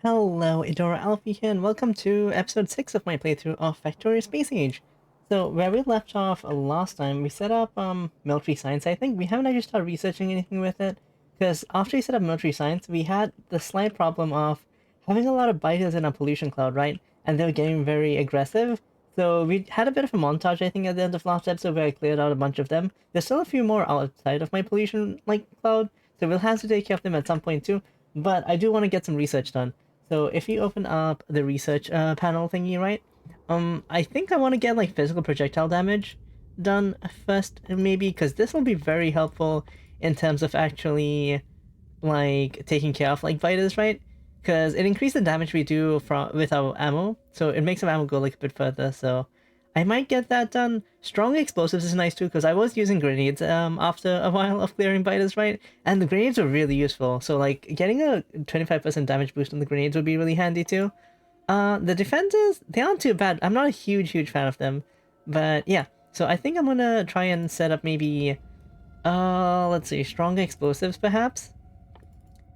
Hello, Adora Alfie here, and welcome to episode 6 of my playthrough of Factorio Space Age. So, where we left off last time, we set up military science. I think we haven't actually started researching anything with it, because after we set up military science, we had the slight problem of having a lot of biters in our pollution cloud, right? And they were getting very aggressive. So, we had a bit of a montage, I think, at the end of last episode where I cleared out a bunch of them. There's still a few more outside of my pollution cloud, so we'll have to take care of them at some point too. But I do want to get some research done. So if you open up the research panel thingy, right? I think I want to get like physical projectile damage done first, maybe, because this will be very helpful in terms of actually like taking care of like biters, right? Because it increases the damage we do from with our ammo, so it makes our ammo go like a bit further. So I might get that done. Strong explosives is nice too, because I was using grenades after a while of clearing biters, right? And the grenades are really useful. So like getting a 25% damage boost on the grenades would be really handy too. The defenses, they aren't too bad. I'm not a huge fan of them. But yeah, so I think I'm gonna try and set up maybe let's see, stronger explosives perhaps.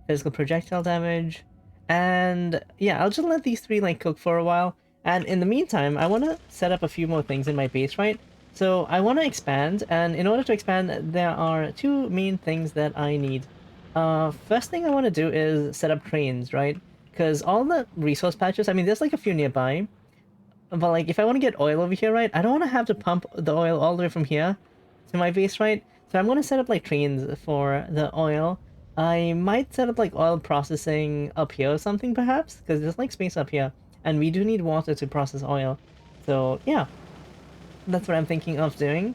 Physical projectile damage. And yeah, I'll just let these three like cook for a while. And in the meantime, I want to set up a few more things in my base, right? So I want to expand, and in order to expand, there are two main things that I need. First thing I want to do is set up trains, right? Because all the resource patches, I mean, there's like a few nearby, but like if I want to get oil over here, right, I don't want to have to pump the oil all the way from here to my base, right? So I'm going to set up like trains for the oil. I might set up like oil processing up here or something perhaps, because there's like space up here. And we do need water to process oil. So yeah, that's what I'm thinking of doing.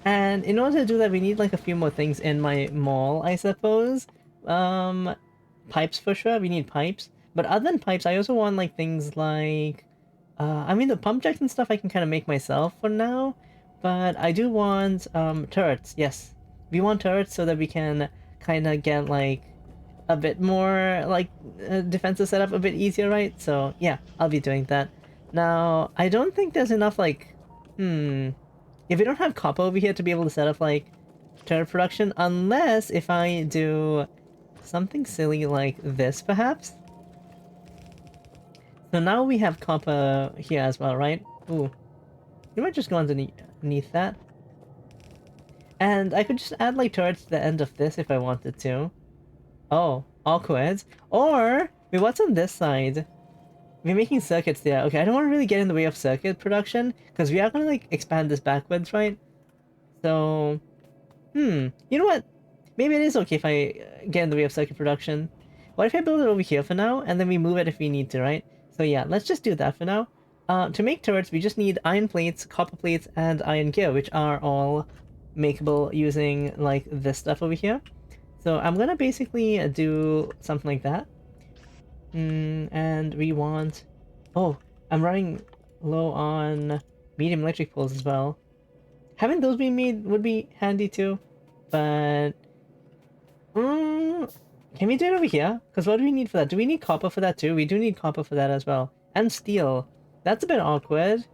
And in order to do that, we need like a few more things in my mall, I suppose. Um, Pipes for sure, we need pipes. But other than pipes, I also want like things like... I mean, the pump jacks and stuff I can kind of make myself for now. But I do want turrets, yes. We want turrets so that we can kind of get like a bit more like defensive setup a bit easier, right? So yeah, I'll be doing that. Now, I don't think there's enough like, if we don't have copper over here to be able to set up like turret production, unless if I do something silly like this perhaps. So now we have copper here as well, right? Ooh, you might just go underneath that. And I could just add like turrets to the end of this if I wanted to. Oh, awkward. Or, wait, what's on this side? We're making circuits there. Okay, I don't want to really get in the way of circuit production, because we are going to, like, expand this backwards, right? So, you know what? Maybe it is okay if I get in the way of circuit production. What if I build it over here for now, and then we move it if we need to, right? So yeah, let's just do that for now. To make turrets, we just need iron plates, copper plates, and iron gear, which are all makeable using, like, this stuff over here. So I'm gonna basically do something like that. And we want... Oh, I'm running low on medium electric poles as well. Having those being made would be handy too, but... can we do it over here? Because what do we need for that? Do we need copper for that too? We do need copper for that as well. And steel. That's a bit awkward.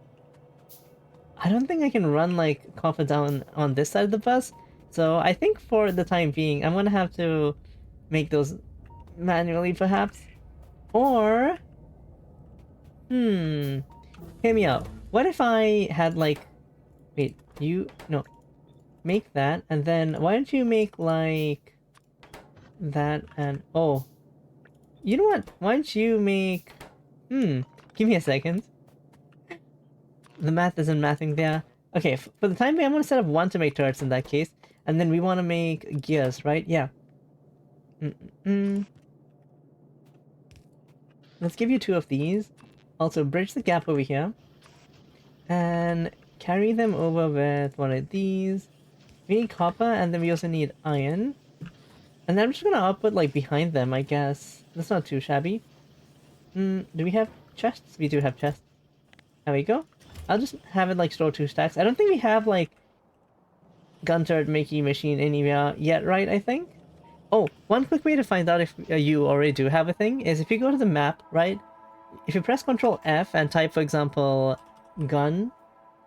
I don't think I can run like copper down on this side of the bus. So I think for the time being, I'm gonna have to make those manually perhaps. Or... hear me out. What if I had like... Wait, you... No. Make that, and then why don't you make like... That and... Oh. You know what? Why don't you make... Give me a second. The math isn't mathing there. Okay, for the time being, I'm gonna set up one to make turrets in that case. And then we want to make gears, right? Yeah. Let's give you two of these. Also, bridge the gap over here. And carry them over with one of these. We need copper, and then we also need iron. And then I'm just gonna output, like, behind them, I guess. That's not too shabby. Do we have chests? We do have chests. There we go. I'll just have it, like, store 2 stacks. I don't think we have, like, gun turret making machine anywhere yet, right, I think? Oh, one quick way to find out if you already do have a thing is if you go to the map, right? If you press Ctrl F and type, for example, gun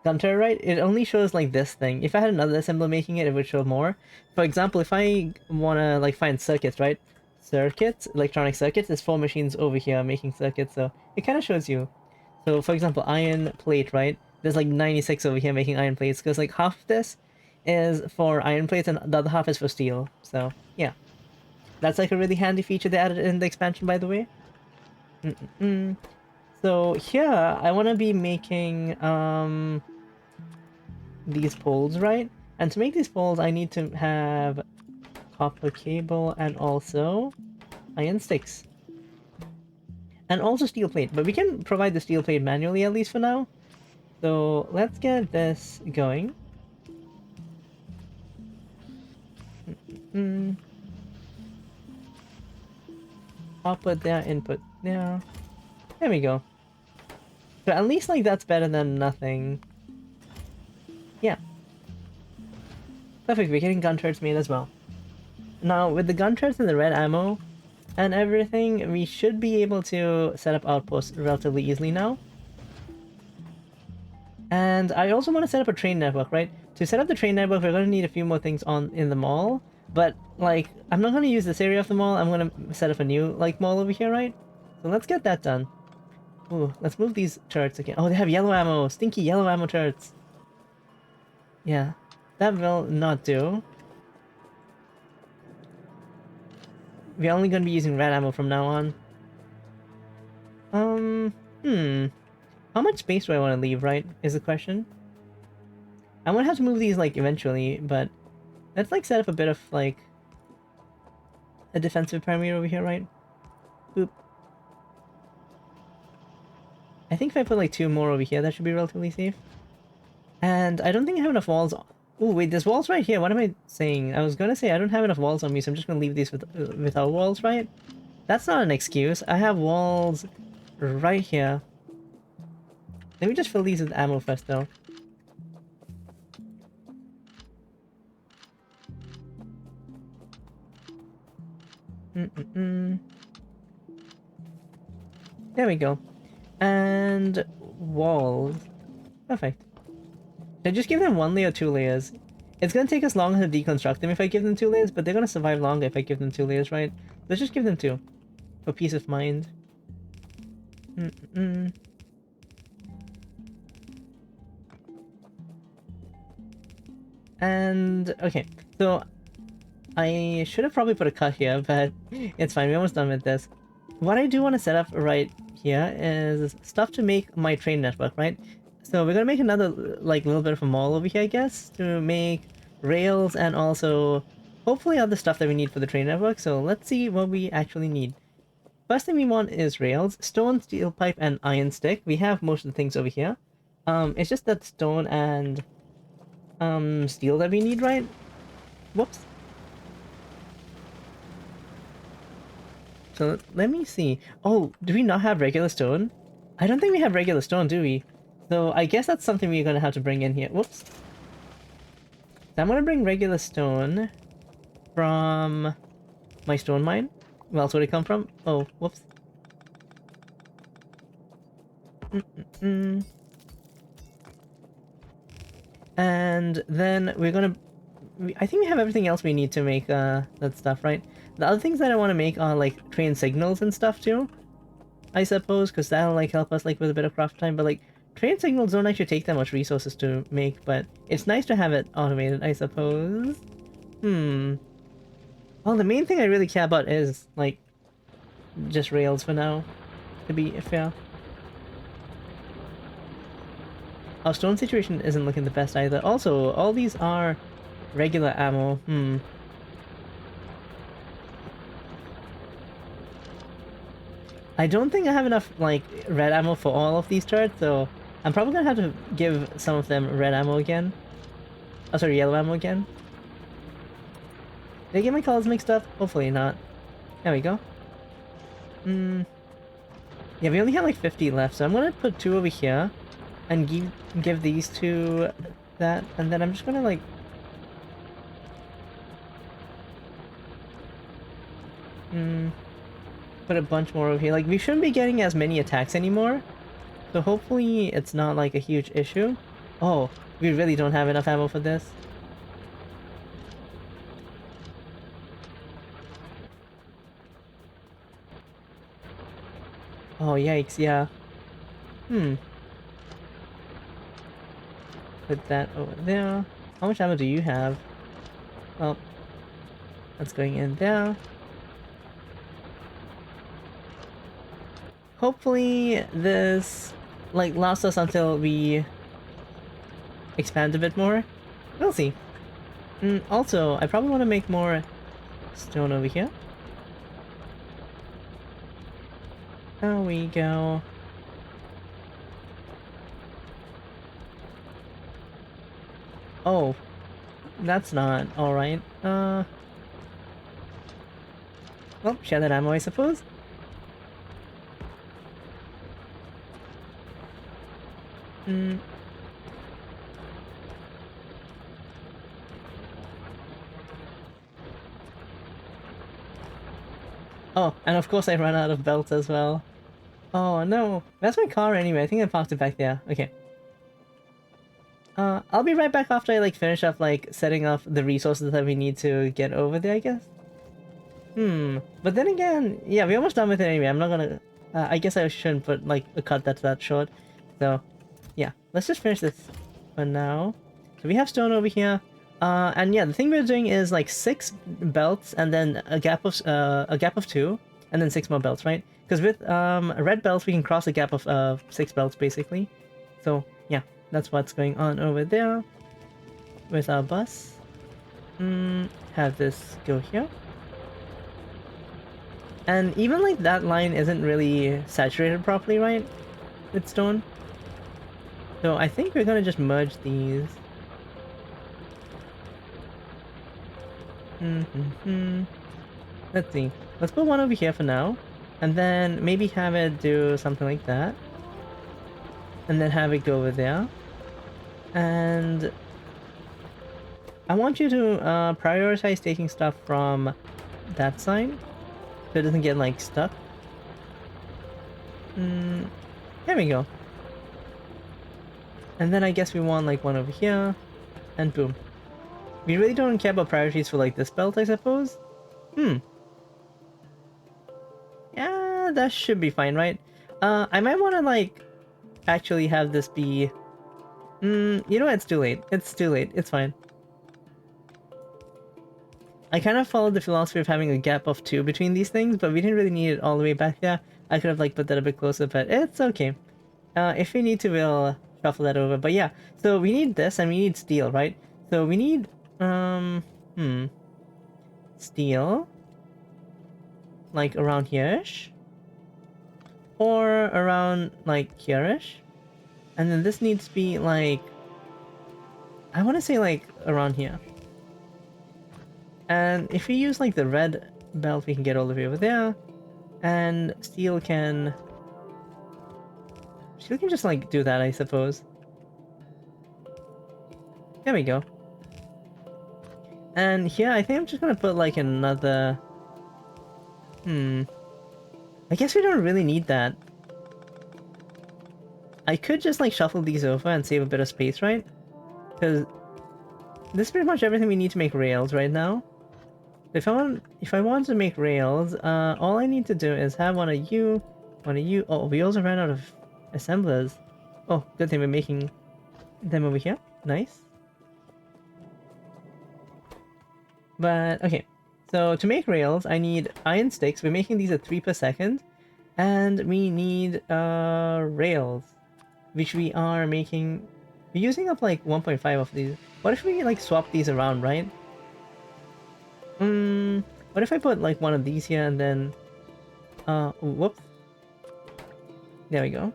turret, right? It only shows like this thing. If I had another assembler making it, it would show more. For example, if I wanna like find circuits, right? circuits, electronic circuits, there's 4 machines over here making circuits, so it kind of shows you. So, for example, iron plate, right? There's like 96 over here making iron plates, because like half of this is for iron plates and the other half is for steel. So, yeah. That's like a really handy feature they added in the expansion, by the way. So here, I want to be making these poles, right? And to make these poles, I need to have copper cable and also iron sticks. And also steel plate, but we can provide the steel plate manually at least for now. So let's get this going. Output there, input there. There we go. So at least like that's better than nothing. Yeah. Perfect, we're getting gun turrets made as well. Now with the gun turrets and the red ammo and everything, we should be able to set up outposts relatively easily now. And I also want to set up a train network, right? To set up the train network, we're going to need a few more things in the mall. But, like, I'm not going to use this area of the mall. I'm going to set up a new, like, mall over here, right? So let's get that done. Ooh, let's move these turrets again. Oh, they have yellow ammo. Stinky yellow ammo turrets. Yeah, that will not do. We're only going to be using red ammo from now on. How much space do I want to leave, right? Is the question. I'm gonna have to move these, like, eventually, but let's, like, set up a bit of, like, a defensive perimeter over here, right? Boop. I think if I put, like, 2 more over here, that should be relatively safe. And I don't think I have enough walls. Oh, wait, there's walls right here. What am I saying? I was gonna say I don't have enough walls on me, so I'm just gonna leave these without walls, right? That's not an excuse. I have walls right here. Let me just fill these with ammo first, though. There we go. And walls. Perfect. Should I just give them 1 layer or 2 layers? It's gonna take us longer to deconstruct them if I give them 2 layers, but they're gonna survive longer if I give them 2 layers, right? Let's just give them 2. For peace of mind. And, okay. So, I should have probably put a cut here, but it's fine. We're almost done with this. What I do want to set up right here is stuff to make my train network, right? So we're gonna make another, like, little bit of a mall over here, I guess, to make rails and also hopefully other stuff that we need for the train network. So let's see what we actually need. First thing we want is rails, stone, steel pipe, and iron stick. We have most of the things over here. It's just that stone and steel that we need, right? Whoops. So let me see. Oh, do we not have regular stone? I don't think we have regular stone, do we? So I guess that's something we're gonna have to bring in here. Whoops. So I'm gonna bring regular stone from my stone mine. Where else would it come from? Oh, whoops. And then we're gonna... I think we have everything else we need to make that stuff, right? The other things that I want to make are, like, train signals and stuff, too. I suppose, because that'll, like, help us, like, with a bit of craft time. But, like, train signals don't actually take that much resources to make, but it's nice to have it automated, I suppose. Well, the main thing I really care about is, like, just rails for now, to be fair. Our stone situation isn't looking the best either. Also, all these are regular ammo. I don't think I have enough, like, red ammo for all of these turrets, so I'm probably gonna have to give some of them red ammo again. Oh, sorry, yellow ammo again. Did I get my colors mixed up? Hopefully not. There we go. Yeah, we only have like 50 left, so I'm gonna put 2 over here and give these 2 that, and then I'm just gonna, like... put a bunch more over here. Like, we shouldn't be getting as many attacks anymore, so hopefully it's not, like, a huge issue. Oh, we really don't have enough ammo for this. Oh, yikes, yeah. Hmm. Put that over there. How much ammo do you have? Well, that's going in there. Hopefully this, like, lasts us until we expand a bit more. We'll see. Also, I probably want to make more stone over here. There we go. Oh, that's not alright. Well, share that ammo, I suppose. Hmm. Oh, and of course I ran out of belts as well. Oh no, that's my car anyway. I think I parked it back there. Okay. I'll be right back after I like finish up like setting up the resources that we need to get over there, I guess. But then again, yeah, we're almost done with it anyway. I'm not gonna. I guess I shouldn't put like a cut that's that short. So, yeah, let's just finish this for now. So we have stone over here. And yeah, the thing we're doing is like 6 belts and then a gap of 2, and then 6 more belts, right? Because with red belts we can cross a gap of 6 belts basically. So yeah, that's what's going on over there with our bus. Have this go here. And even like that line isn't really saturated properly, right? With stone. So I think we're gonna just merge these. Let's see. Let's put one over here for now. And then maybe have it do something like that. And then have it go over there. And I want you to prioritize taking stuff from that side. So it doesn't get like stuck. There we go. And then I guess we want like one over here. And boom. We really don't care about priorities for like this belt, I suppose. Yeah, that should be fine, right? I might want to like actually have this be... you know what? It's too late. It's too late. It's fine. I kind of followed the philosophy of having a gap of 2 between these things, but we didn't really need it all the way back there. I could have like put that a bit closer, but it's okay. If we need to, we'll shuffle that over. But yeah, so we need this and we need steel, right? So we need, steel. Like around here-ish. Or around like here-ish. And then this needs to be like, I want to say like around here. And if we use like the red belt, we can get all the way over there. And steel can just like do that, I suppose. There we go. And here, I think I'm just gonna put like another... I guess we don't really need that. I could just like shuffle these over and save a bit of space, right? Because this is pretty much everything we need to make rails right now. If I want to make rails, all I need to do is have one of you. Oh, we also ran out of assemblers. Oh, good thing we're making them over here. Nice. But, okay. So, to make rails, I need iron sticks. We're making these at 3 per second. And we need, rails. Which we are making... We're using up, like, 1.5 of these. What if we, like, swap these around, right? What if I put, like, one of these here and then... whoops. There we go.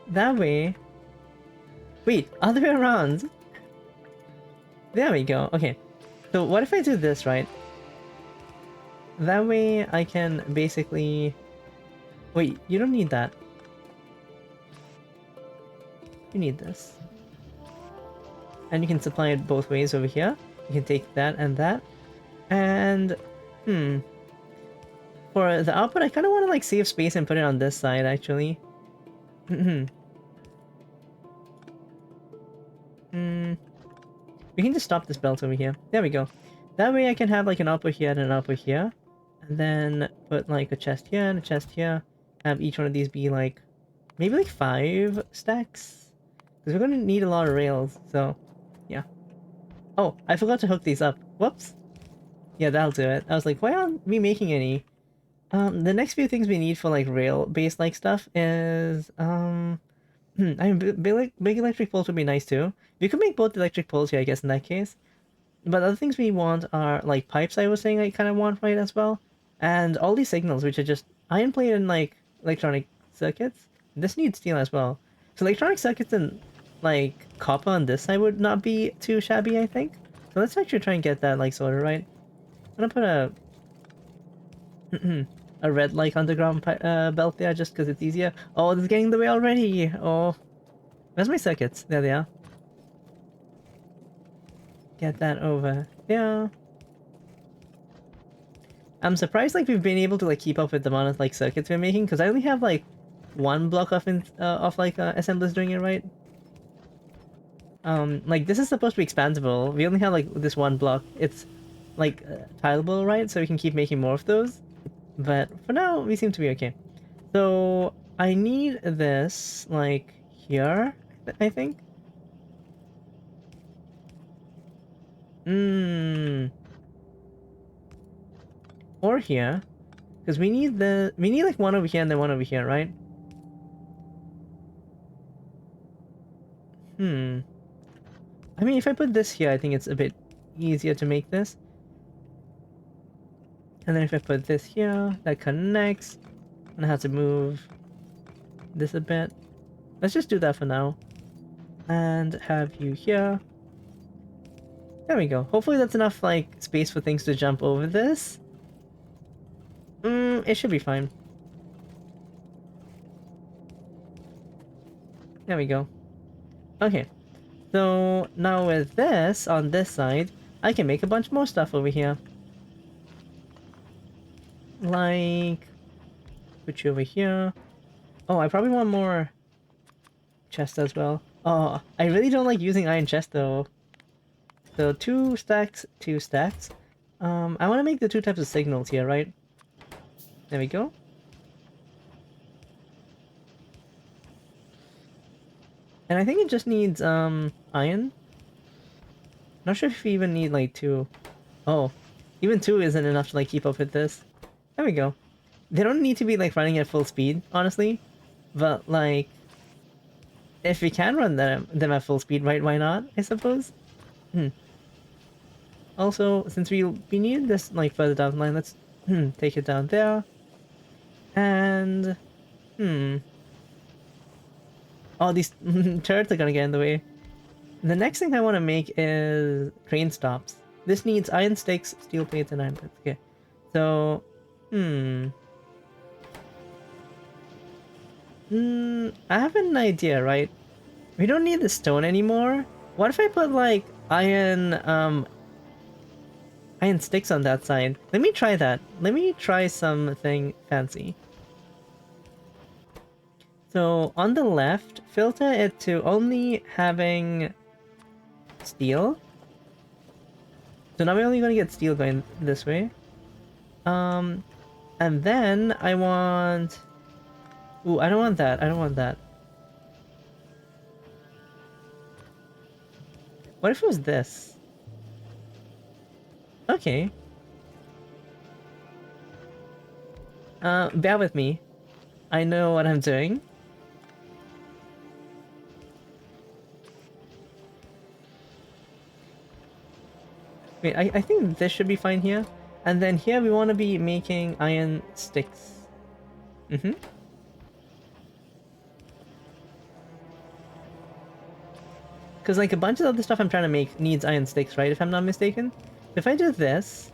That way... Wait, other way around? There we go, okay. So what if I do this, right? That way I can basically... Wait, you don't need that. You need this. And you can supply it both ways over here. You can take that and that. And... For the output, I kind of want to like save space and put it on this side, actually. We can just stop this belt over here. There we go. That way I can have like an output here and an output here. And then put like a chest here and a chest here. Have each one of these be like maybe like 5 stacks. Because we're gonna need a lot of rails, so yeah. Oh, I forgot to hook these up. Whoops. Yeah, that'll do it. I was like, why aren't we making any? The next few things we need for like rail-based like stuff is I mean, big electric poles would be nice too. We could make both electric poles here, I guess, in that case. But other things we want are like pipes. I was saying I kind of want right as well, and all these signals, which are just iron plate and like electronic circuits. This needs steel as well. So electronic circuits and like copper on this side would not be too shabby, I think. So let's actually try and get that like sorted right. I'm gonna put a red like underground belt there just because it's easier. Oh, it's getting in the way already. Oh, where's my circuits? There they are. Get that over there. I'm surprised like we've been able to like keep up with the amount of like circuits we're making because I only have like one block of like assemblers doing it right. Like this is supposed to be expandable. We only have like this one block. It's like tileable, right? So we can keep making more of those. But for now, we seem to be okay. So I need this like here, I think. Hmm. Or here. Because we need like one over here and then one over here, right? Hmm. I mean, if I put this here, I think it's a bit easier to make this. And then if I put this here, that connects. And I have to move this a bit. Let's just do that for now. And have you here. There we go. Hopefully that's enough, like, space for things to jump over this. It should be fine. There we go. Okay. So, now with this, on this side, I can make a bunch more stuff over here. Like... Put you over here. Oh, I probably want more chest as well. Oh, I really don't like using iron chest though. So 2 stacks, 2 stacks. I want to make the 2 types of signals here, right? There we go. And I think it just needs iron. Not sure if we even need like 2. Oh, even 2 isn't enough to like keep up with this. There we go. They don't need to be like running at full speed, honestly. But like, if we can run them at full speed, right? Why not? I suppose. Also, since we need this like further down the line, let's take it down there. And oh, these turrets are gonna get in the way. The next thing I want to make is train stops. This needs iron sticks, steel plates, and iron plates. Okay, so I have an idea, right? We don't need the stone anymore. What if I put like iron sticks on that side? Let me try that. Let me try something fancy. So on the left, filter it to only having steel. So now we're only gonna get steel going this way. And then I want... Ooh, I don't want that. I don't want that. What if it was this? Okay. Bear with me. I know what I'm doing. Wait, I think this should be fine here. And then here we want to be making iron sticks. Because like a bunch of other stuff I'm trying to make needs iron sticks, right? If I'm not mistaken. If I do this...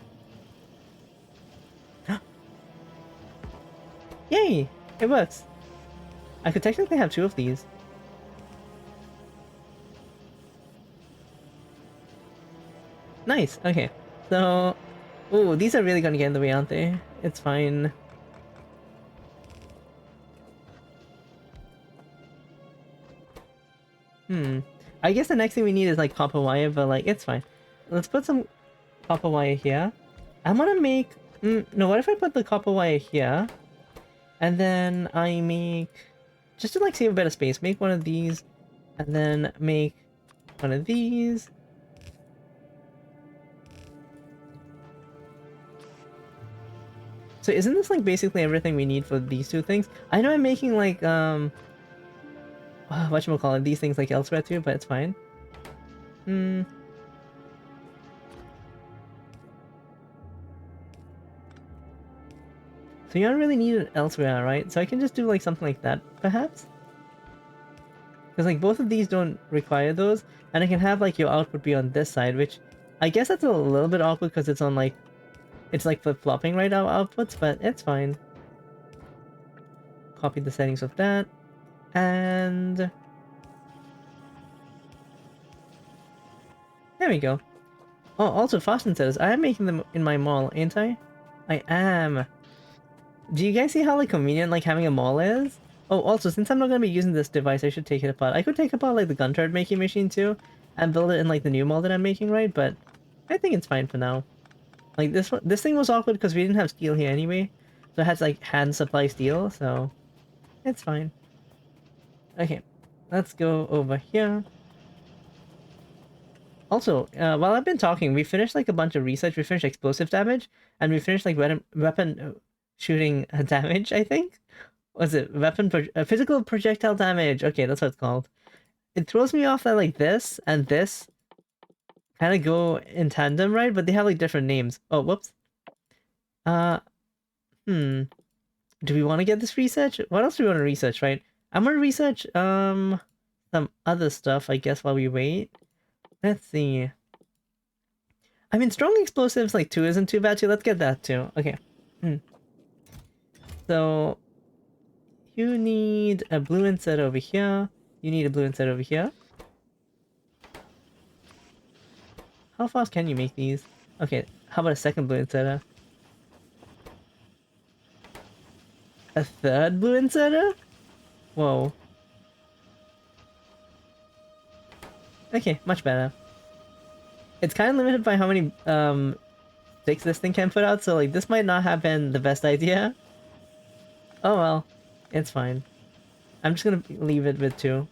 Yay! It works! I could technically have 2 of these. Nice, okay. So... Ooh, these are really gonna get in the way, aren't they? It's fine. I guess the next thing we need is like copper wire, but like, it's fine. Let's put some copper wire here. I'm gonna make No, what if I put the copper wire here, and then I make, just to like save a bit of space, make one of these, and then make one of these. So isn't this like basically everything we need for these two things? I know I'm making like whatchamacallit, these things like elsewhere too, but it's fine. Hmm. So you don't really need it elsewhere, right? So I can just do like something like that, perhaps? Because like both of these don't require those, and I can have like your output be on this side, which I guess that's a little bit awkward because it's on like, it's like flip-flopping right now outputs, but it's fine. Copy the settings of that, and there we go. Oh, also Fasten says, I am making them in my mall, ain't I? I am. Do you guys see how like convenient like having a mall is? Oh, also, since I'm not gonna be using this device, I should take it apart. I could take apart like the gun turret making machine too, and build it in like the new mall that I'm making, right? But I think it's fine for now. Like this thing was awkward because we didn't have steel here anyway, so it has like hand supply steel, so it's fine. Okay, let's go over here. Also, while I've been talking, we finished like a bunch of research. We finished explosive damage, and we finished like weapon shooting damage, I think. Was it physical projectile damage? Okay, that's what it's called. It throws me off that like this and this kind of go in tandem, right? But they have like different names. Oh, whoops. Uh, hmm. Do we want to get this research? What else do we want to research, right? I'm gonna research some other stuff, I guess, while we wait. Let's see. I mean, strong explosives like 2 isn't too bad too. Let's get that too. Okay. Hmm. So you need a blue inset over here. You need a blue inset over here. How fast can you make these? Okay, how about a second blue insetter? A third blue insetter? Whoa. Okay, much better. It's kind of limited by how many sticks this thing can put out, so like this might not have been the best idea. Oh well, it's fine. I'm just gonna leave it with 2.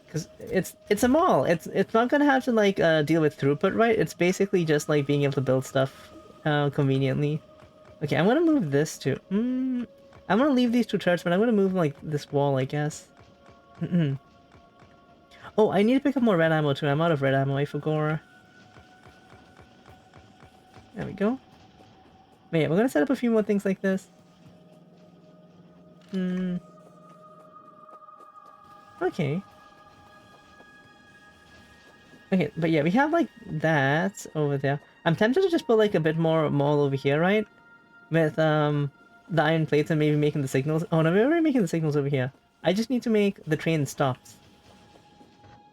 Because it's a mall. It's not gonna have to like deal with throughput, right? It's basically just like being able to build stuff conveniently. Okay, I'm gonna move this too. I'm gonna leave these 2 turrets, but I'm gonna move like this wall, I guess. Oh, I need to pick up more red ammo too. I'm out of red ammo, I forgot. There we go. But yeah, we're gonna set up a few more things like this. Okay. Okay, but yeah, we have like that over there. I'm tempted to just put like a bit more mall over here, right? With the iron plates and maybe making the signals. Oh no, we're already making the signals over here. I just need to make the train stops.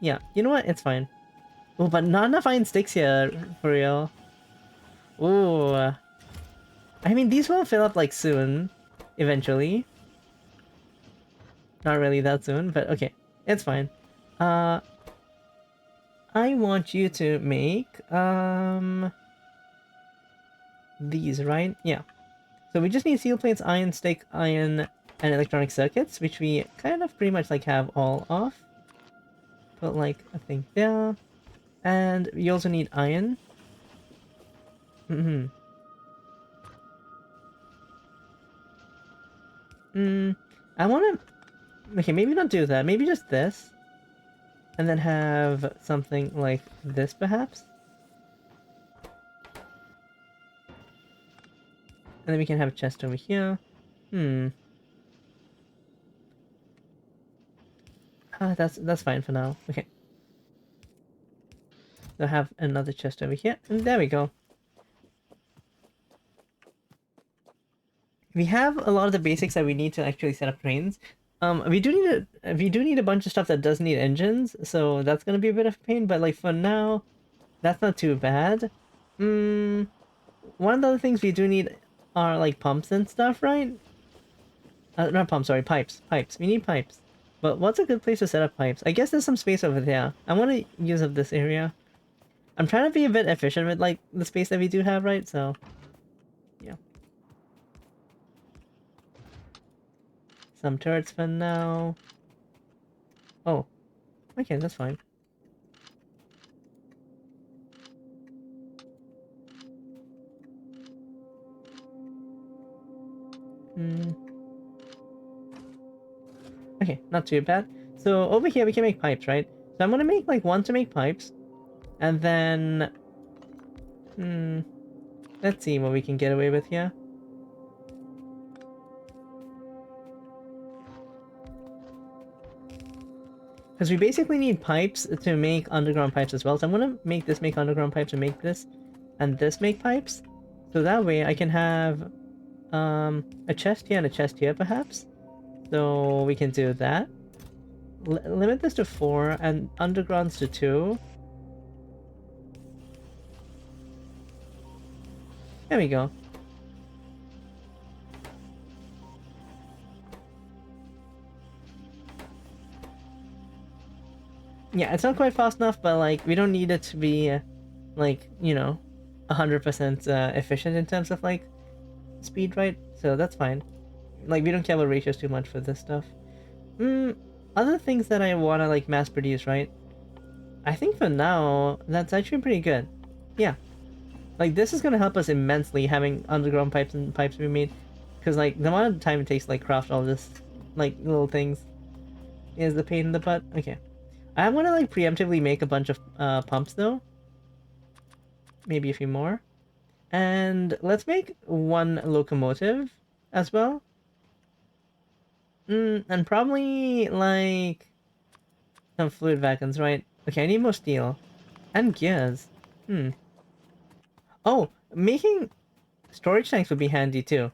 Yeah, you know what? It's fine. Oh, but not enough iron sticks here, for real. Ooh. I mean, these will fill up like soon, eventually. Not really that soon, but okay. It's fine. I want you to make, these, right? Yeah. So we just need steel plates, iron stick, iron, and electronic circuits, which we kind of pretty much like have all of. Put like a thing there. And we also need iron. I want to... Okay, maybe not do that. Maybe just this. And then have something like this, perhaps? And then we can have a chest over here. That's fine for now. Okay. So have another chest over here. And there we go. We have a lot of the basics that we need to actually set up trains. We do need a bunch of stuff that does need engines, so that's gonna be a bit of a pain, but like for now, that's not too bad. One of the other things we do need are like pumps and stuff, right? Not pumps, sorry, pipes. Pipes. We need pipes. But what's a good place to set up pipes? I guess there's some space over there. I want to use up this area. I'm trying to be a bit efficient with like the space that we do have, right? So yeah, some turrets for now. Oh, okay, that's fine. Hmm. Okay, not too bad. So over here we can make pipes, right? So I'm gonna make like one to make pipes, and then let's see what we can get away with here. Because we basically need pipes to make underground pipes as well. So I'm gonna make this make underground pipes and make this, and this make pipes. So that way I can have a chest here and a chest here perhaps. So we can do that. Limit this to 4 and undergrounds to 2. There we go. Yeah, it's not quite fast enough, but like we don't need it to be like, 100% efficient in terms of like speed, right? So that's fine. Like we don't care about ratios too much for this stuff. Other things that I wanna like mass produce, right? I think for now that's actually pretty good. Yeah, like this is gonna help us immensely having underground pipes and pipes we made, because like the amount of time it takes to like craft all this like little things is the pain in the butt. Okay, I'm gonna like preemptively make a bunch of pumps though, maybe a few more, and let's make one locomotive as well. And probably like some fluid wagons, right? Okay, I need more steel and gears. Hmm. Oh, making storage tanks would be handy too.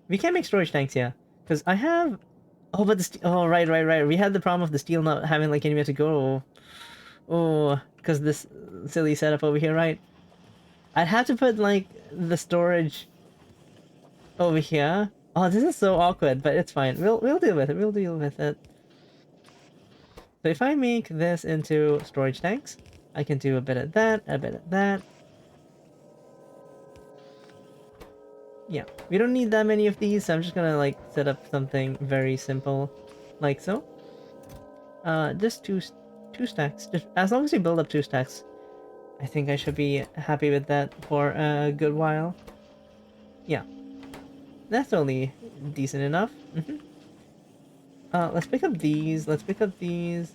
We can't make storage tanks here because I have. Oh, but oh, right. We had the problem of the steel not having like anywhere to go. Oh, because this silly setup over here, right? I'd have to put like the storage over here. Oh, this is so awkward, but it's fine. We'll deal with it. We'll deal with it. So if I make this into storage tanks, I can do a bit of that, a bit of that. Yeah, we don't need that many of these, so I'm just gonna like set up something very simple, like so. Just two stacks. Just as long as we build up 2 stacks, I think I should be happy with that for a good while. Yeah, that's only decent enough. Let's pick up these. Let's pick up these,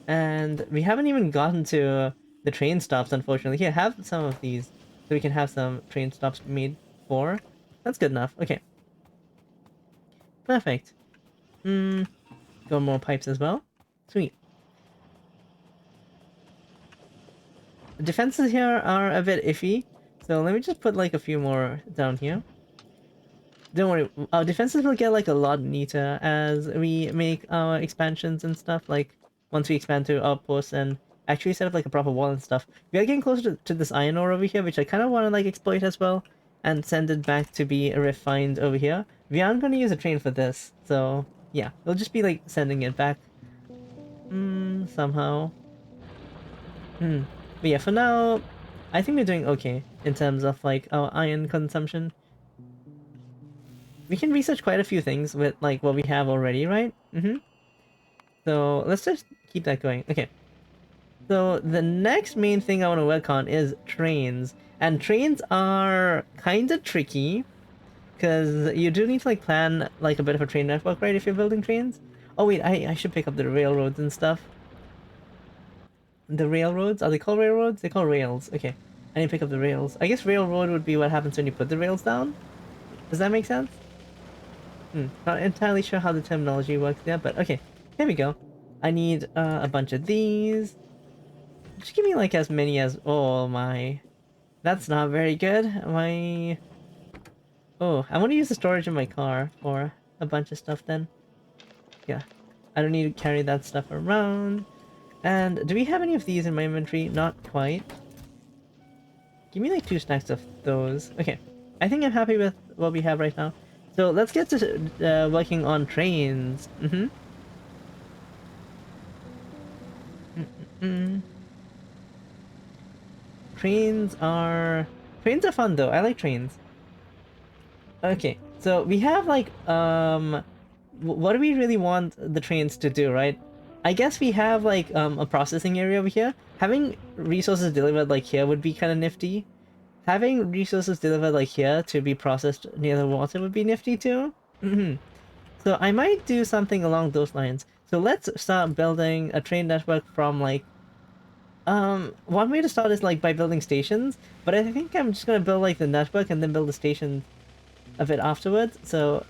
and we haven't even gotten to the train stops, unfortunately. Here, have some of these, so we can have some train stops made for. That's good enough. Okay, perfect. Got more pipes as well. Sweet. The defenses here are a bit iffy, so let me just put like a few more down here. Don't worry, our defenses will get like a lot neater as we make our expansions and stuff, like once we expand to outposts and actually set up like a proper wall and stuff. We are getting closer to this iron ore over here, which I kind of want to like exploit as well and send it back to be refined over here. We aren't going to use a train for this, so yeah, we'll just be like sending it back somehow. But yeah, for now, I think we're doing okay in terms of like our iron consumption. We can research quite a few things with like what we have already, right? So let's just keep that going. Okay. So the next main thing I want to work on is trains. And trains are kind of tricky because you do need to like plan like a bit of a train network, right? If you're building trains. Oh wait, I should pick up the railroads and stuff. The railroads? Are they called railroads? They call rails. Okay. I need to pick up the rails. I guess railroad would be what happens when you put the rails down. Does that make sense? Not entirely sure how the terminology works there, but okay. Here we go. I need a bunch of these. Just give me like as many as... Oh my... That's not very good. My... Oh, I want to use the storage in my car for a bunch of stuff then. Yeah. I don't need to carry that stuff around. And do we have any of these in my inventory? Not quite. Give me like 2 stacks of those. Okay. I think I'm happy with what we have right now. So let's get to working on trains. Trains are... Trains are fun though, I like trains. Okay, so we have like, what do we really want the trains to do, right? I guess we have like, a processing area over here. Having resources delivered like here would be kind of nifty. Having resources delivered like here to be processed near the water would be nifty too. So I might do something along those lines. So let's start building a train network from like, one way to start is like by building stations, but I think I'm just gonna build like the network and then build the station a bit afterwards. So,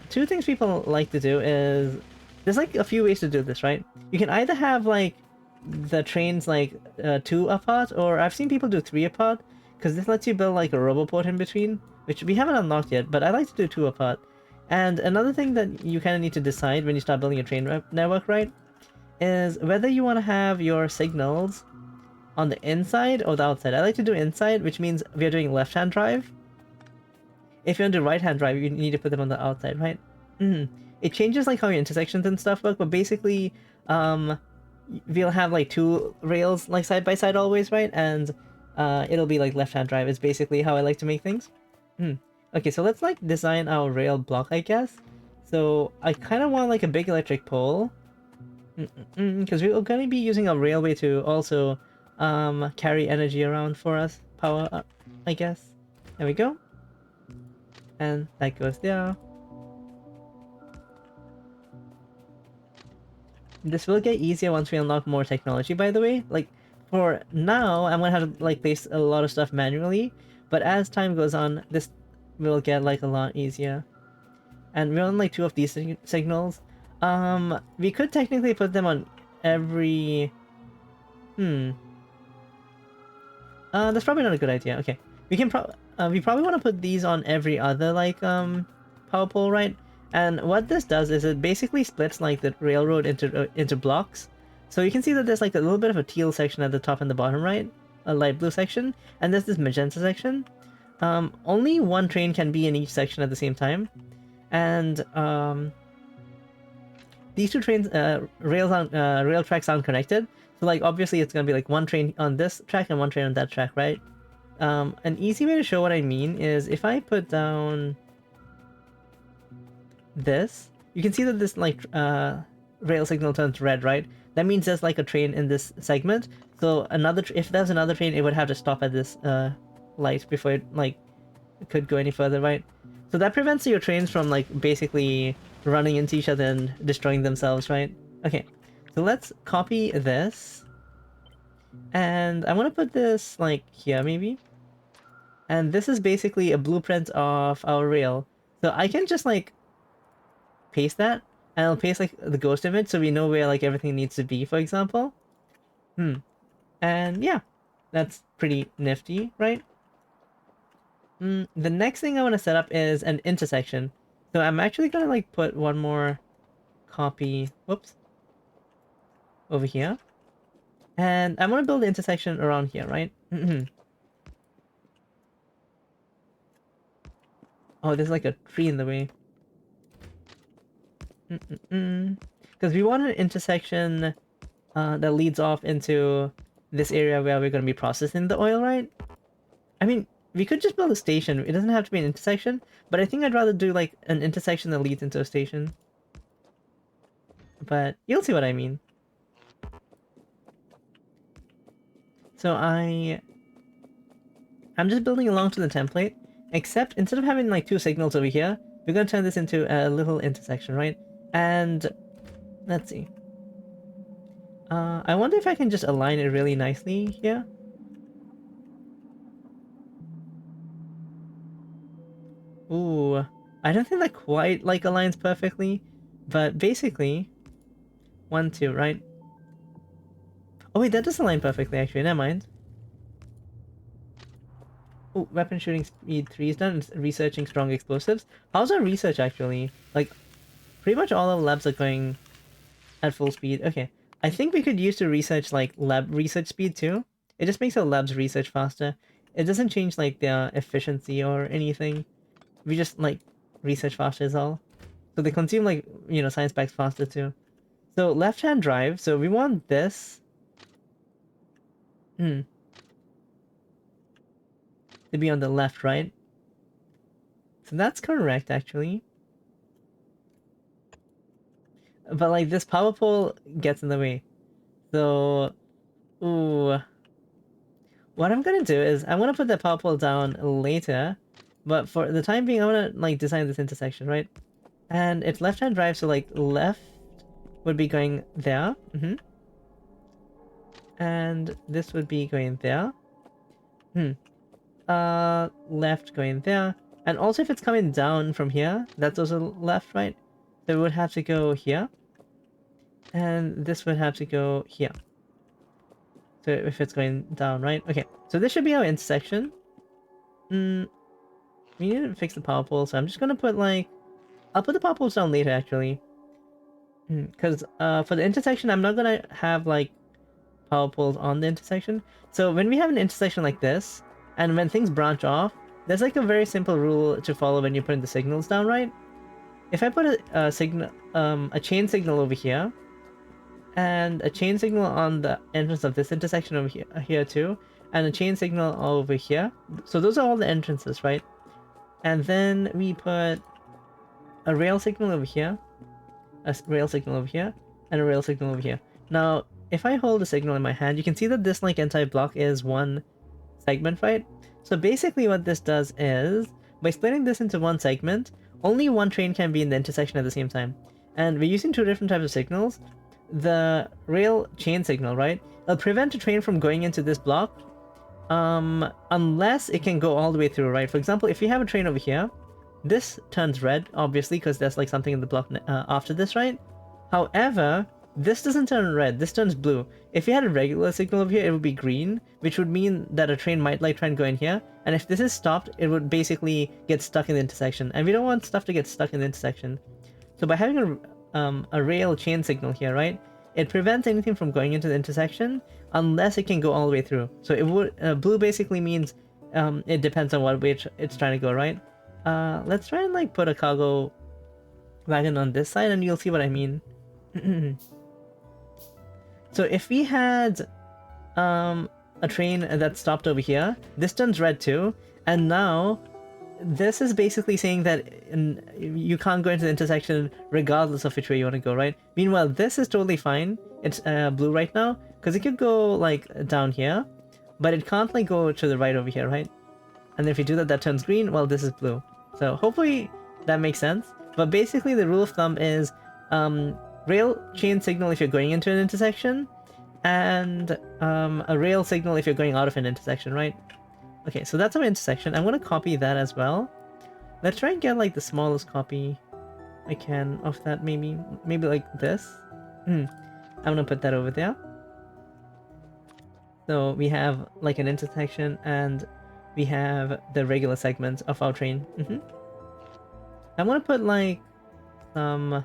two things people like to do is, there's like a few ways to do this, right? You can either have like the trains like 2 apart, or I've seen people do 3 apart, because this lets you build like a roboport in between, which we haven't unlocked yet, but I like to do 2 apart. And another thing that you kind of need to decide when you start building a train network, right, is whether you want to have your signals on the inside or the outside. I like to do inside, which means we are doing left-hand drive. If you're on the right-hand drive, you need to put them on the outside, right? It changes like how your intersections and stuff work, but basically, we'll have like 2 rails like side by side always, right? And it'll be like left-hand drive is basically how I like to make things. Okay, so let's like design our rail block, I guess. So I kind of want like a big electric pole, because we're going to be using a railway to also carry energy around for us, power, I guess. There we go. And that goes there. This will get easier once we unlock more technology, by the way. Like, for now, I'm gonna have to, like, place a lot of stuff manually, but as time goes on, this will get, like, a lot easier. And we're on, like, 2 of these signals. We could technically put them on every... that's probably not a good idea. Okay. We can we probably want to put these on every other, like, power pole, right? And what this does is it basically splits, like, the railroad into blocks. So you can see that there's, like, a little bit of a teal section at the top and the bottom, right? A light blue section. And there's this magenta section. Only 1 train can be in each section at the same time. And, these 2 trains, rail tracks aren't connected. So, like, obviously it's gonna be, like, 1 train on this track and 1 train on that track, right? An easy way to show what I mean is if I put down this, you can see that this like rail signal turns red, right? That means there's like a train in this segment. So if there's another train, it would have to stop at this light before it like could go any further, right? So that prevents your trains from like basically running into each other and destroying themselves, right? Okay, so let's copy this. And I'm gonna put this like here maybe. And this is basically a blueprint of our rail. So I can just like paste that, and I'll paste like the ghost image so we know where like everything needs to be, for example. And yeah, that's pretty nifty, right? The next thing I want to set up is an intersection. So I'm actually gonna like put one more copy, whoops, over here. And I'm gonna build the intersection around here, right? Oh, there's like a tree in the way. Because we want an intersection that leads off into this area where we're going to be processing the oil, right? I mean, we could just build a station. It doesn't have to be an intersection, but I think I'd rather do like an intersection that leads into a station. But you'll see what I mean. So I'm just building along to the template, except instead of having like 2 signals over here, we're going to turn this into a little intersection, right? And let's see. I wonder if I can just align it really nicely here. Ooh, I don't think that quite like aligns perfectly, but basically 1, 2, right? Oh wait, that does align perfectly actually, never mind. Oh, weapon shooting speed 3 is done, researching strong explosives. How's our research actually? Like, pretty much all our labs are going at full speed. Okay, I think we could use to research like lab research speed too. It just makes our labs research faster. It doesn't change like their efficiency or anything. We just like research faster is all. So they consume like, you know, science packs faster too. So left-hand drive, so we want this. to be on the left, right? So that's correct, actually. But like this power pole gets in the way. So, ooh. What I'm gonna do is I'm gonna put that power pole down later, but for the time being, I'm gonna like design this intersection, right? And it's left-hand drive, so like left would be going there, and this would be going there. Left going there, and also if it's coming down from here, that's also left, right? So it would have to go here, and this would have to go here. So if it's going down, right? Okay, so this should be our intersection. We need to fix the power pole, so I'm just gonna put like... I'll put the power poles down later, actually. Because for the intersection, I'm not gonna have like power poles on the intersection. So when we have an intersection like this, and when things branch off, there's like a very simple rule to follow when you're putting the signals down, right? If I put a signal, a chain signal over here, and a chain signal on the entrance of this intersection over here too, and a chain signal over here. So those are all the entrances, right? And then we put a rail signal over here, a rail signal over here, and a rail signal over here. Now, if I hold the signal in my hand, you can see that this like entire block is one segment, right? So basically what this does is, by splitting this into one segment, only one train can be in the intersection at the same time. And we're using two different types of signals. The rail chain signal, right? It'll prevent a train from going into this block, unless it can go all the way through, right? For example, if you have a train over here, this turns red, obviously, because there's like something in the block after this, right? However, this doesn't turn red, this turns blue. If you had a regular signal over here, it would be green, which would mean that a train might like try and go in here. And if this is stopped, it would basically get stuck in the intersection. And we don't want stuff to get stuck in the intersection. So by having a rail chain signal here, right? It prevents anything from going into the intersection unless it can go all the way through. So it would blue basically means it depends on what way it's trying to go, right? Let's try and like put a cargo wagon on this side and you'll see what I mean. So if we had a train that stopped over here, this turns red too, and now this is basically saying that you can't go into the intersection regardless of which way you want to go, right? Meanwhile, this is totally fine. It's blue right now, because it could go like down here, but it can't like go to the right over here, right? And if you do that, that turns green. Well, this is blue. So hopefully that makes sense. But basically the rule of thumb is rail chain signal if you're going into an intersection, and a rail signal if you're going out of an intersection, right? Okay, so that's our intersection. I'm gonna copy that as well. Let's try and get like the smallest copy I can of that, maybe like this. I'm gonna put that over there. So we have like an intersection and we have the regular segments of our train. I'm gonna put like some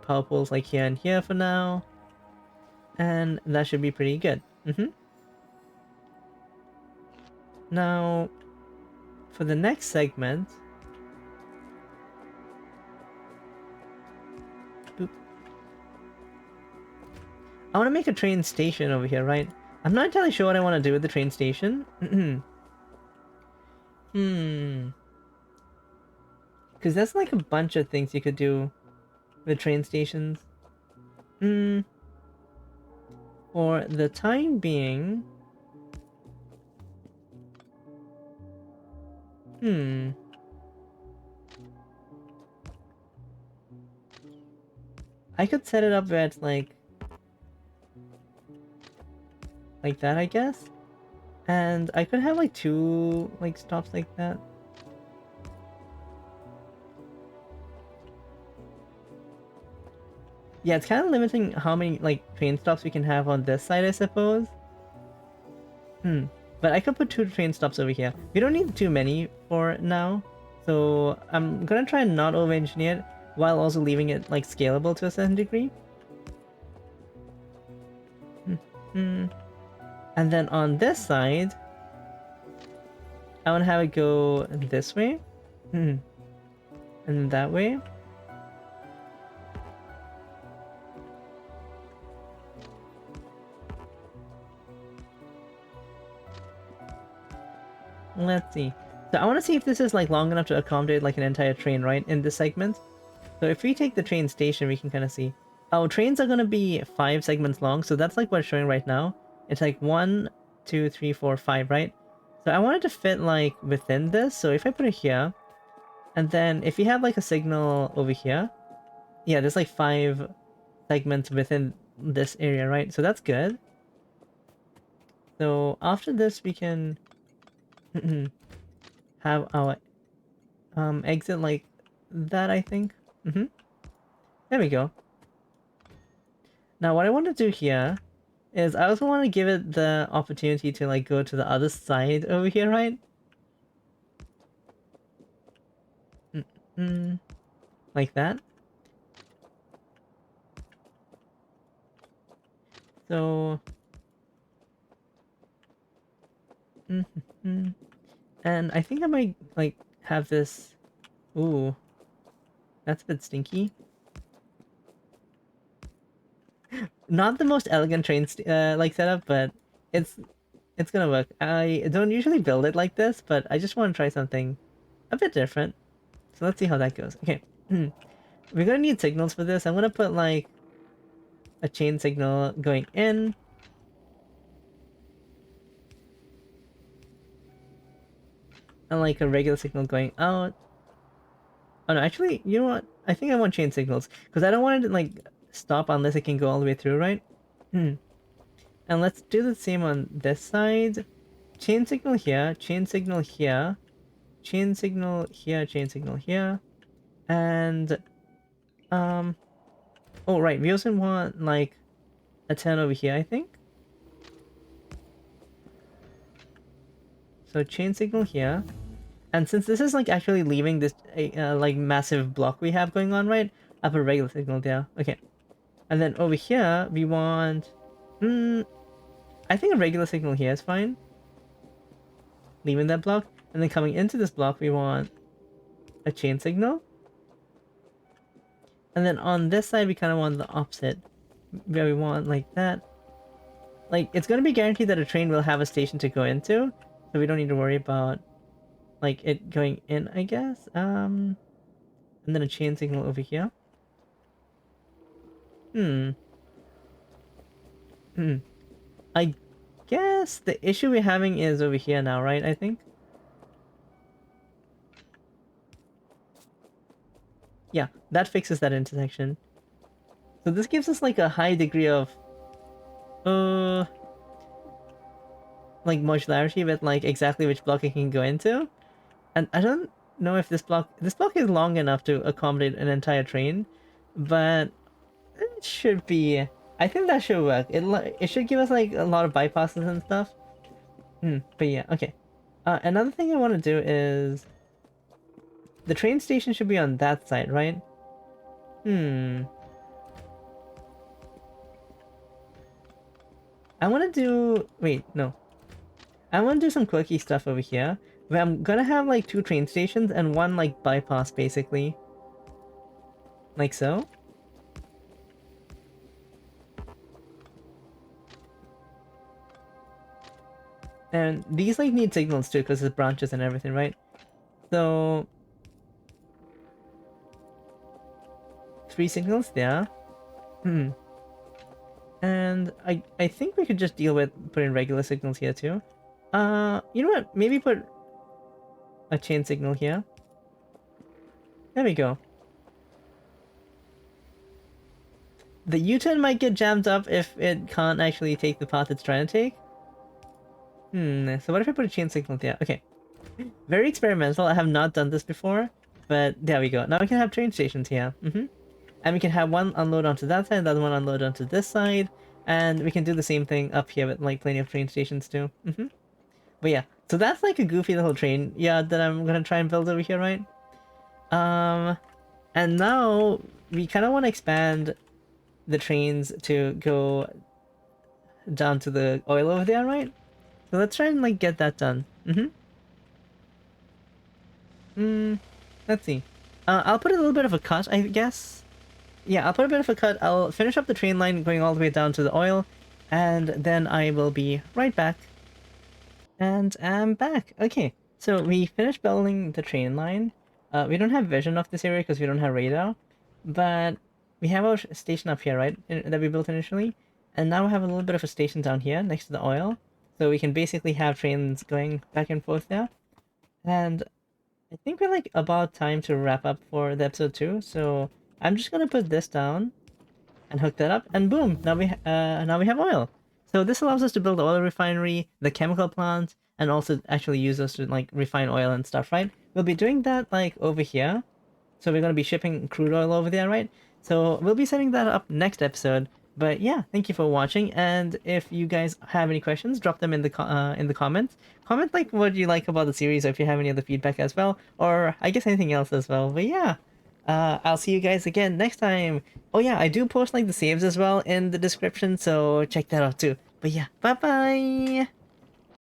power poles like here and here for now, and that should be pretty good. Now, for the next segment, boop, I want to make a train station over here, right? I'm not entirely sure what I want to do with the train station. Because there's like a bunch of things you could do with train stations. For the time being... I could set it up where it's like that, I guess? And I could have like two like stops like that. Yeah, it's kind of limiting how many like train stops we can have on this side, I suppose. But I could put two train stops over here. We don't need too many for now. So I'm gonna try and not over-engineer it while also leaving it like scalable to a certain degree. And then on this side, I want to have it go this way. And that way. Let's see. So I want to see if this is like long enough to accommodate like an entire train, right, in this segment. So if we take the train station, we can kind of see. Oh, trains are going to be 5 segments long, so that's like what it's showing right now. It's like 1, 2, 3, 4, 5, right? So I wanted to fit like within this, so if I put it here, and then if you have like a signal over here, yeah, there's like 5 segments within this area, right? So that's good. So after this, we can have our exit like that, I think. There we go. Now what I want to do here is I also want to give it the opportunity to like go to the other side over here, right? Like that. So and I think I might like have this. Ooh, that's a bit stinky. Not the most elegant train like setup, but it's gonna work. I don't usually build it like this, but I just want to try something a bit different. So let's see how that goes. Okay. We're gonna need signals for this. I'm gonna put like a chain signal going in. And like a regular signal going out. Oh no, actually, you know what? I think I want chain signals. Because I don't want it to like stop unless it can go all the way through, right? And let's do the same on this side. Chain signal here, chain signal here, chain signal here, chain signal here. And oh right, we also want like a 10 over here, I think. So chain signal here. And since this is like actually leaving this like massive block we have going on, right? I'll put a regular signal there. Okay. And then over here we want I think a regular signal here is fine. Leaving that block. And then coming into this block we want a chain signal. And then on this side we kind of want the opposite. Where we want like that. Like it's gonna be guaranteed that a train will have a station to go into. So we don't need to worry about like it going in, I guess. And then a chain signal over here. I guess the issue we're having is over here now, right? I think. Yeah, that fixes that intersection. So this gives us like a high degree of like modularity with like exactly which block it can go into. And I don't know if this block is long enough to accommodate an entire train, but it should be. I think that should work. It should give us like a lot of bypasses and stuff. But yeah, okay. Another thing I want to do is the train station should be on that side, right? I want to do. Wait, no. I want to do some quirky stuff over here. Where I'm gonna have like 2 train stations and 1 like bypass basically. Like so. And these like need signals too because it's branches and everything, right? So 3 signals there. And I think we could just deal with putting regular signals here too. You know what? Maybe put a chain signal here. There we go. The U-turn might get jammed up if it can't actually take the path it's trying to take. So what if I put a chain signal there? Okay. Very experimental. I have not done this before, but there we go. Now we can have train stations here. And we can have one unload onto that side, the other one unload onto this side, and we can do the same thing up here with like plenty of train stations too. But yeah, so that's like a goofy little train yard that I'm gonna try and build over here, right? And now we kind of want to expand the trains to go down to the oil over there, right? So let's try and like get that done. Let's see. I'll put a little bit of a cut, I guess. Yeah, I'll put a bit of a cut. I'll finish up the train line going all the way down to the oil, and then I will be right back. And I'm back. Okay, So we finished building the train line. We don't have vision of this area because we don't have radar, but we have our station up here, right? That we built initially, and now we have a little bit of a station down here next to the oil, so we can basically have trains going back and forth there. And I think we're like about time to wrap up for the episode 2. So I'm just gonna put this down and hook that up, and boom, now we have oil. So this allows us to build the oil refinery, the chemical plant, and also actually use this to like refine oil and stuff, right? We'll be doing that like over here. So we're gonna be shipping crude oil over there, right? So we'll be setting that up next episode. But yeah, thank you for watching. And if you guys have any questions, drop them in the comments. Comment like what you like about the series, or if you have any other feedback as well, or I guess anything else as well. But yeah, I'll see you guys again next time. Oh yeah, I do post like the saves as well in the description, so check that out too. But yeah, bye bye.